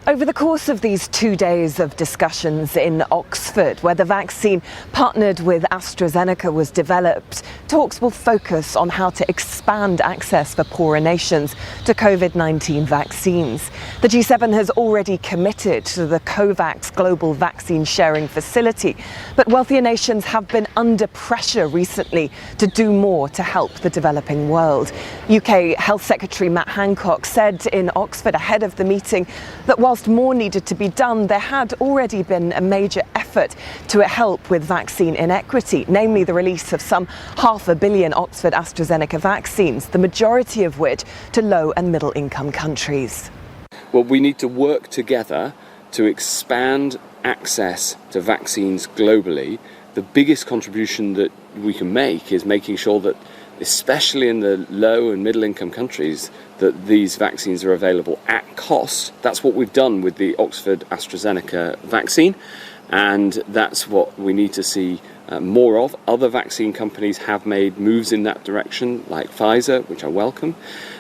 Over the course of these 2 days of discussions in Oxford, where the vaccine partnered with AstraZeneca was developed, talks will focus on how to expand access for poorer nations to COVID-19 vaccines. The G7 has already committed to the COVAX global vaccine sharing facility, but wealthier nations have been under pressure recently to do more to help the developing world. UK Health Secretary Matt Hancock said in Oxford ahead of the meeting that whilst more needed to be done, there had already been a major effort to help with vaccine inequity, namely the release of some 500 million Oxford AstraZeneca vaccines, the majority of which to low and middle income countries. Well, we need to work together to expand access to vaccines globally. The biggest contribution that we can make is making sure that, especially in the low and middle income countries, that these vaccines are available at cost. That's what we've done with the Oxford AstraZeneca vaccine, and that's what we need to see more of. Other vaccine companies have made moves in that direction, like Pfizer, which I welcome.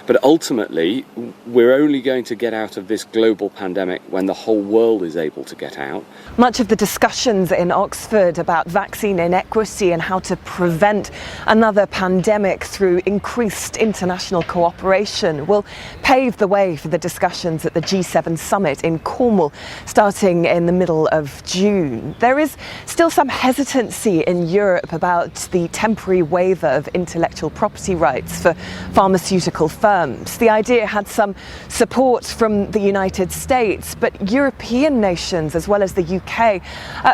But ultimately, we're only going to get out of this global pandemic when the whole world is able to get out. Much of the discussions in Oxford about vaccine inequity and how to prevent another pandemic through increased international cooperation will pave the way for the discussions at the G7 summit in Cornwall starting in the middle of June. There is still some hesitancy in Europe about the temporary waiver of intellectual property rights for pharmaceutical firms. The idea had some support from the United States, but European nations, as well as the UK,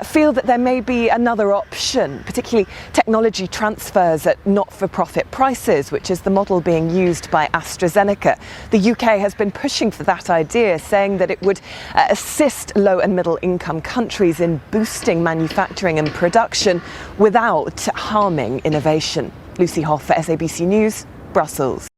feel that there may be another option, particularly technology transfers at not-for-profit prices, which is the model being used by AstraZeneca. The UK has been pushing for that idea, saying that it would assist low and middle income countries in boosting manufacturing and production without harming innovation. Hough for SABC News, Brussels.